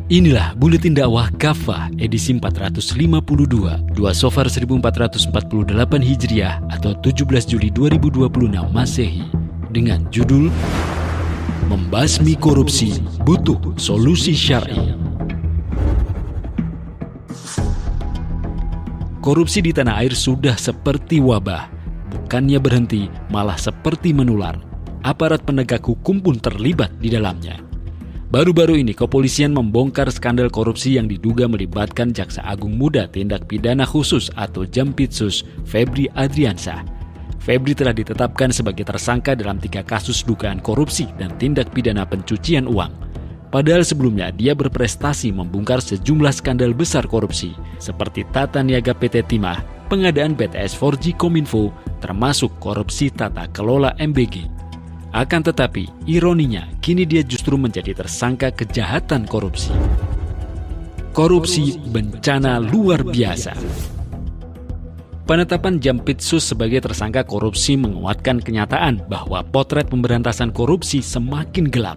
Inilah Buletin Dakwah Kafah edisi 452, 2 Safar 1448 Hijriah atau 17 Juli 2026 Masehi dengan judul Membasmi Korupsi Butuh Solusi Syar'i. Korupsi di tanah air sudah seperti wabah. Bukannya berhenti, malah seperti menular. Aparat penegak hukum pun terlibat di dalamnya. Baru-baru ini kepolisian membongkar skandal korupsi yang diduga melibatkan Jaksa Agung Muda Tindak Pidana Khusus atau Jampitsus Febri Adriansyah. Febri telah ditetapkan sebagai tersangka dalam 3 kasus dugaan korupsi dan tindak pidana pencucian uang. Padahal sebelumnya dia berprestasi membongkar sejumlah skandal besar korupsi seperti tata niaga PT Timah, pengadaan BTS 4G Kominfo, termasuk korupsi tata kelola MBG. Akan tetapi, ironinya, kini dia justru menjadi tersangka kejahatan korupsi. Korupsi bencana luar biasa. Penetapan Jampitsus sebagai tersangka korupsi menguatkan kenyataan bahwa potret pemberantasan korupsi semakin gelap.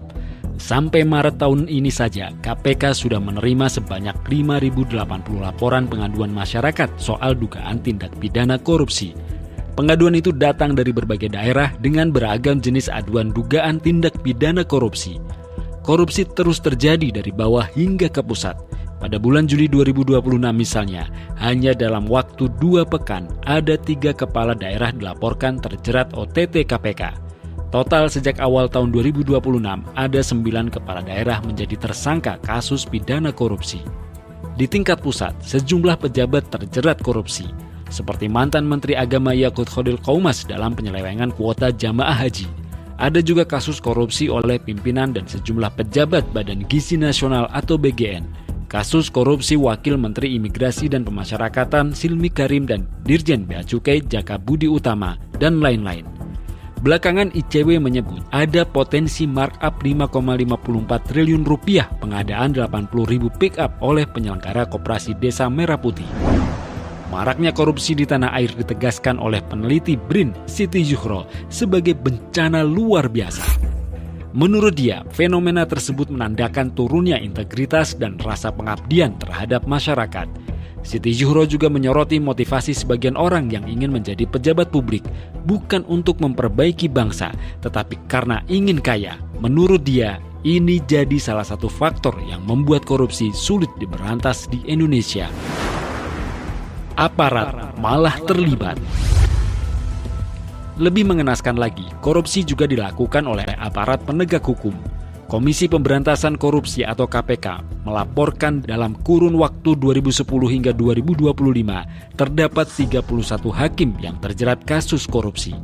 Sampai Maret tahun ini saja, KPK sudah menerima sebanyak 5.080 laporan pengaduan masyarakat soal dugaan tindak pidana korupsi. Pengaduan itu datang dari berbagai daerah dengan beragam jenis aduan dugaan tindak pidana korupsi. Korupsi terus terjadi dari bawah hingga ke pusat. Pada bulan Juli 2026 misalnya, hanya dalam waktu 2 pekan ada 3 kepala daerah dilaporkan terjerat OTT KPK. Total sejak awal tahun 2026 ada 9 kepala daerah menjadi tersangka kasus pidana korupsi. Di tingkat pusat, sejumlah pejabat terjerat korupsi, seperti mantan Menteri Agama Yakut Khalil Qaumas dalam penyelewengan kuota jamaah haji. Ada juga kasus korupsi oleh pimpinan dan sejumlah pejabat Badan Gizi Nasional atau BGN. Kasus korupsi Wakil Menteri Imigrasi dan Pemasyarakatan Silmi Karim dan Dirjen Bea Cukai Jaka Budi Utama, dan lain-lain. Belakangan ICW menyebut ada potensi markup 5,54 triliun rupiah pengadaan 80.000 pick-up oleh penyelenggara Koperasi Desa Merah Putih. Maraknya korupsi di tanah air ditegaskan oleh peneliti BRIN Siti Zuhro sebagai bencana luar biasa. Menurut dia, fenomena tersebut menandakan turunnya integritas dan rasa pengabdian terhadap masyarakat. Siti Zuhro juga menyoroti motivasi sebagian orang yang ingin menjadi pejabat publik bukan untuk memperbaiki bangsa, tetapi karena ingin kaya. Menurut dia, ini jadi salah satu faktor yang membuat korupsi sulit diberantas di Indonesia. Aparat malah terlibat. Lebih mengenaskan lagi, korupsi juga dilakukan oleh aparat penegak hukum. Komisi Pemberantasan Korupsi atau KPK melaporkan dalam kurun waktu 2010 hingga 2025 terdapat 31 hakim yang terjerat kasus korupsi.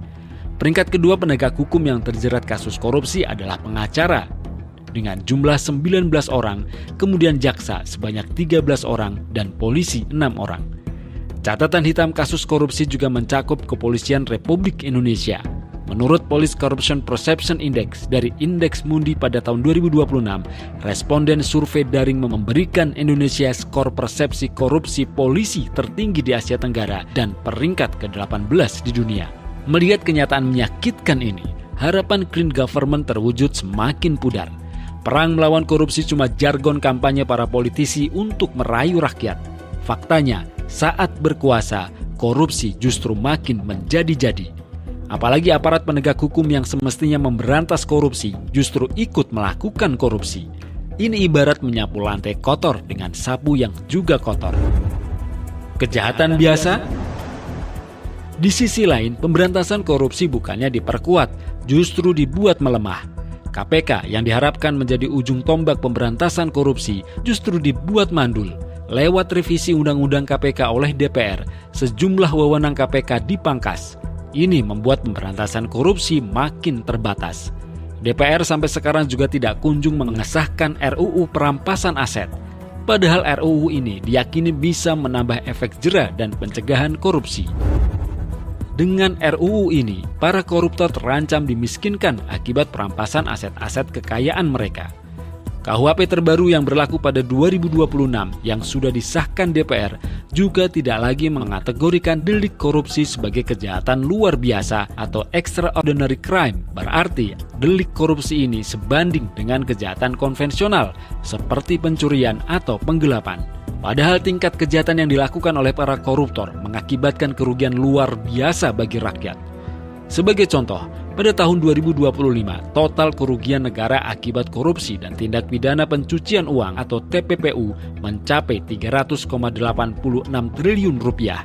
Peringkat kedua penegak hukum yang terjerat kasus korupsi adalah pengacara dengan jumlah 19 orang, kemudian jaksa sebanyak 13 orang, dan polisi 6 orang. Catatan hitam kasus korupsi juga mencakup Kepolisian Republik Indonesia. Menurut Police Corruption Perception Index dari Indeks Mundi pada tahun 2026, responden survei daring memberikan Indonesia skor persepsi korupsi polisi tertinggi di Asia Tenggara dan peringkat ke-18 di dunia. Melihat kenyataan menyakitkan ini, harapan clean government terwujud semakin pudar. Perang melawan korupsi cuma jargon kampanye para politisi untuk merayu rakyat. Faktanya, saat berkuasa, korupsi justru makin menjadi-jadi. Apalagi aparat penegak hukum yang semestinya memberantas korupsi justru ikut melakukan korupsi. Ini ibarat menyapu lantai kotor dengan sapu yang juga kotor. Kejahatan biasa? Di sisi lain, pemberantasan korupsi bukannya diperkuat, justru dibuat melemah. KPK yang diharapkan menjadi ujung tombak pemberantasan korupsi justru dibuat mandul. Lewat revisi Undang-Undang KPK oleh DPR, sejumlah wewenang KPK dipangkas. Ini membuat pemberantasan korupsi makin terbatas. DPR sampai sekarang juga tidak kunjung mengesahkan RUU perampasan aset. Padahal RUU ini diyakini bisa menambah efek jera dan pencegahan korupsi. Dengan RUU ini, para koruptor terancam dimiskinkan akibat perampasan aset-aset kekayaan mereka. KUHP terbaru yang berlaku pada 2026 yang sudah disahkan DPR juga tidak lagi mengategorikan delik korupsi sebagai kejahatan luar biasa atau extraordinary crime. Berarti delik korupsi ini sebanding dengan kejahatan konvensional seperti pencurian atau penggelapan. Padahal tingkat kejahatan yang dilakukan oleh para koruptor mengakibatkan kerugian luar biasa bagi rakyat. Sebagai contoh, pada tahun 2025, total kerugian negara akibat korupsi dan tindak pidana pencucian uang atau TPPU mencapai 300,86 triliun rupiah.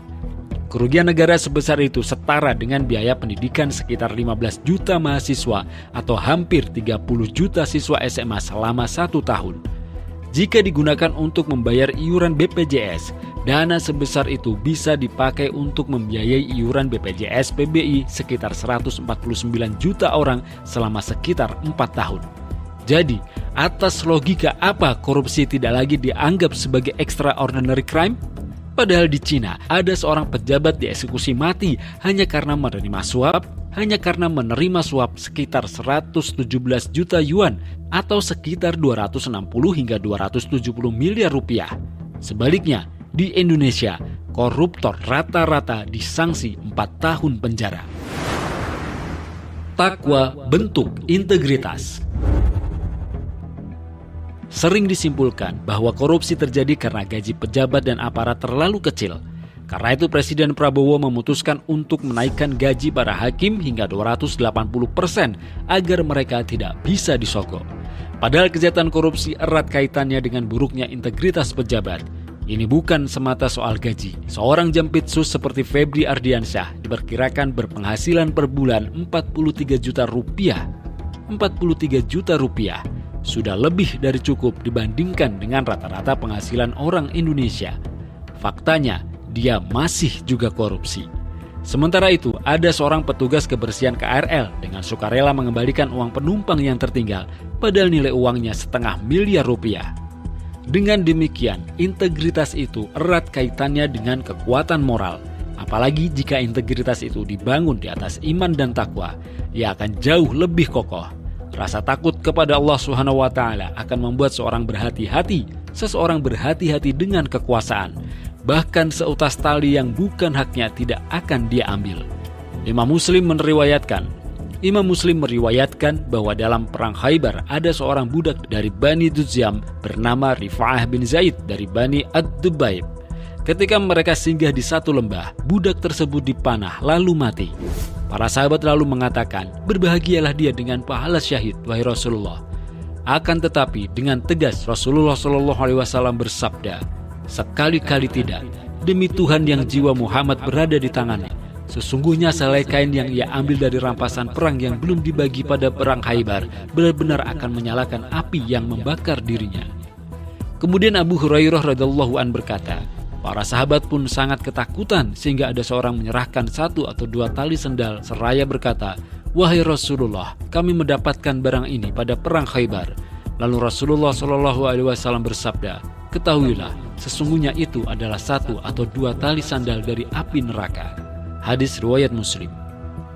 Kerugian negara sebesar itu setara dengan biaya pendidikan sekitar 15 juta mahasiswa atau hampir 30 juta siswa SMA selama 1 tahun. Jika digunakan untuk membayar iuran BPJS, dana sebesar itu bisa dipakai untuk membiayai iuran BPJS PBI sekitar 149 juta orang selama sekitar 4 tahun. Jadi, atas logika apa korupsi tidak lagi dianggap sebagai extraordinary crime? Padahal di Cina, ada seorang pejabat dieksekusi mati hanya karena menerima suap sekitar 117 juta yuan atau sekitar 260 hingga 270 miliar rupiah. Sebaliknya, di Indonesia, koruptor rata-rata disanksi 4 tahun penjara. Takwa bentuk integritas. Sering disimpulkan bahwa korupsi terjadi karena gaji pejabat dan aparat terlalu kecil. Karena itu Presiden Prabowo memutuskan untuk menaikkan gaji para hakim hingga 280% agar mereka tidak bisa disogok. Padahal kejahatan korupsi erat kaitannya dengan buruknya integritas pejabat. Ini bukan semata soal gaji. Seorang jampitsus seperti Febri Ardiansyah diperkirakan berpenghasilan per bulan 43 juta rupiah. 43 juta rupiah sudah lebih dari cukup dibandingkan dengan rata-rata penghasilan orang Indonesia. Faktanya, dia masih juga korupsi. Sementara itu, ada seorang petugas kebersihan KRL dengan sukarela mengembalikan uang penumpang yang tertinggal, padahal nilai uangnya 500 miliar rupiah. Dengan demikian, integritas itu erat kaitannya dengan kekuatan moral. Apalagi jika integritas itu dibangun di atas iman dan takwa, ia akan jauh lebih kokoh. Rasa takut kepada Allah SWT akan membuat seseorang berhati-hati dengan kekuasaan. Bahkan seutas tali yang bukan haknya tidak akan dia ambil. Imam Muslim meriwayatkan bahwa dalam perang Khaybar ada seorang budak dari Bani Duzyam bernama Rifa'ah bin Zaid dari Bani Ad-Dubaib. Ketika mereka singgah di satu lembah, budak tersebut dipanah lalu mati. Para sahabat lalu mengatakan, "Berbahagialah dia dengan pahala syahid, wahai Rasulullah." Akan tetapi dengan tegas Rasulullah SAW bersabda, "Sekali-kali tidak, demi Tuhan yang jiwa Muhammad berada di tangannya. Sesungguhnya selai kain yang ia ambil dari rampasan perang yang belum dibagi pada perang Khaybar benar-benar akan menyalakan api yang membakar dirinya." Kemudian Abu Hurairah radhiyallahu an berkata, para sahabat pun sangat ketakutan sehingga ada seorang menyerahkan 1 atau 2 tali sendal seraya berkata, "Wahai Rasulullah, kami mendapatkan barang ini pada perang Khaybar." Lalu Rasulullah SAW bersabda, "Ketahuilah, sesungguhnya itu adalah 1 atau 2 tali sandal dari api neraka." Hadis riwayat Muslim.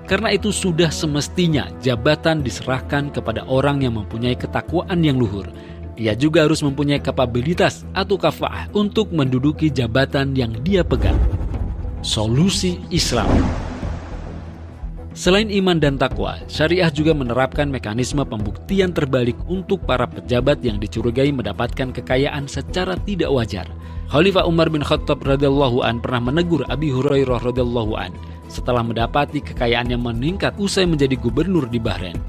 Karena itu sudah semestinya jabatan diserahkan kepada orang yang mempunyai ketakwaan yang luhur. Dia juga harus mempunyai kapabilitas atau kafaah untuk menduduki jabatan yang dia pegang. Solusi Islam. Selain iman dan takwa, syariah juga menerapkan mekanisme pembuktian terbalik untuk para pejabat yang dicurigai mendapatkan kekayaan secara tidak wajar. Khalifah Umar bin Khattab radhiyallahu an pernah menegur Abi Hurairah radhiyallahu an setelah mendapati kekayaan yang meningkat usai menjadi gubernur di Bahrain.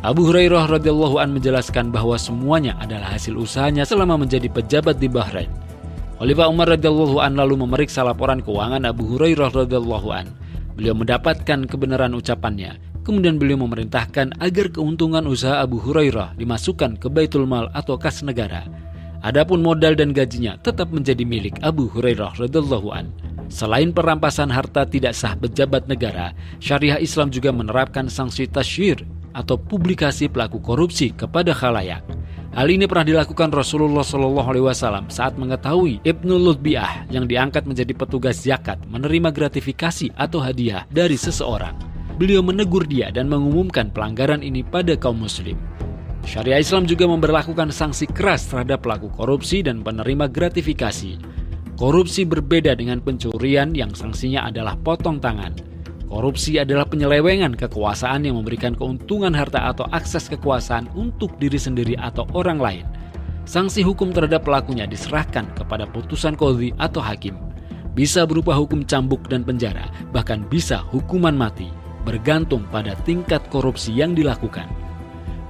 Abu Hurairah radhiyallahu an menjelaskan bahwa semuanya adalah hasil usahanya selama menjadi pejabat di Bahrain. Khalifah Umar radhiyallahu an lalu memeriksa laporan keuangan Abu Hurairah radhiyallahu an. Beliau mendapatkan kebenaran ucapannya. Kemudian beliau memerintahkan agar keuntungan usaha Abu Hurairah dimasukkan ke Baitul Mal atau kas negara. Adapun modal dan gajinya tetap menjadi milik Abu Hurairah radhiyallahu an. Selain perampasan harta tidak sah pejabat negara, syariah Islam juga menerapkan sanksi tasyhir atau publikasi pelaku korupsi kepada khalayak. Hal ini pernah dilakukan Rasulullah SAW saat mengetahui Ibnu Lutbi'ah yang diangkat menjadi petugas zakat menerima gratifikasi atau hadiah dari seseorang. Beliau menegur dia dan mengumumkan pelanggaran ini pada kaum muslim. Syariah Islam juga memberlakukan sanksi keras terhadap pelaku korupsi dan penerima gratifikasi. Korupsi berbeda dengan pencurian yang sanksinya adalah potong tangan. Korupsi adalah penyelewengan kekuasaan yang memberikan keuntungan harta atau akses kekuasaan untuk diri sendiri atau orang lain. Sanksi hukum terhadap pelakunya diserahkan kepada putusan qadhi atau hakim. Bisa berupa hukum cambuk dan penjara, bahkan bisa hukuman mati, bergantung pada tingkat korupsi yang dilakukan.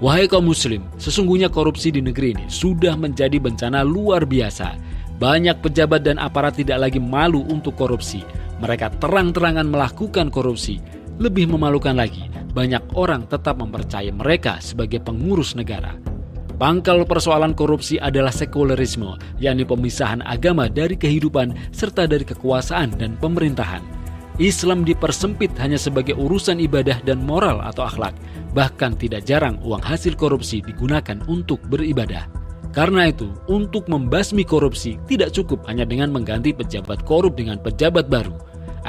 Wahai kaum muslim, sesungguhnya korupsi di negeri ini sudah menjadi bencana luar biasa. Banyak pejabat dan aparat tidak lagi malu untuk korupsi. Mereka terang-terangan melakukan korupsi. Lebih memalukan lagi, banyak orang tetap mempercayai mereka sebagai pengurus negara. Pangkal persoalan korupsi adalah sekularisme, yakni pemisahan agama dari kehidupan serta dari kekuasaan dan pemerintahan. Islam dipersempit hanya sebagai urusan ibadah dan moral atau akhlak. Bahkan tidak jarang uang hasil korupsi digunakan untuk beribadah. Karena itu, untuk membasmi korupsi tidak cukup hanya dengan mengganti pejabat korup dengan pejabat baru.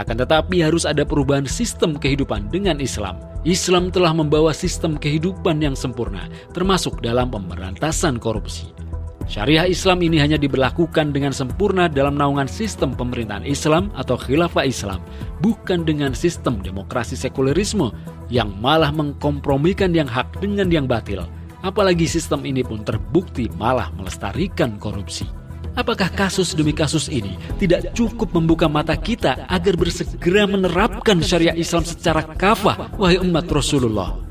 Akan tetapi harus ada perubahan sistem kehidupan dengan Islam. Islam telah membawa sistem kehidupan yang sempurna, termasuk dalam pemberantasan korupsi. Syariah Islam ini hanya diberlakukan dengan sempurna dalam naungan sistem pemerintahan Islam atau khilafah Islam, bukan dengan sistem demokrasi sekulerisme yang malah mengkompromikan yang hak dengan yang batil. Apalagi sistem ini pun terbukti malah melestarikan korupsi. Apakah kasus demi kasus ini tidak cukup membuka mata kita agar bersegera menerapkan syariat Islam secara kafah, wahai umat Rasulullah?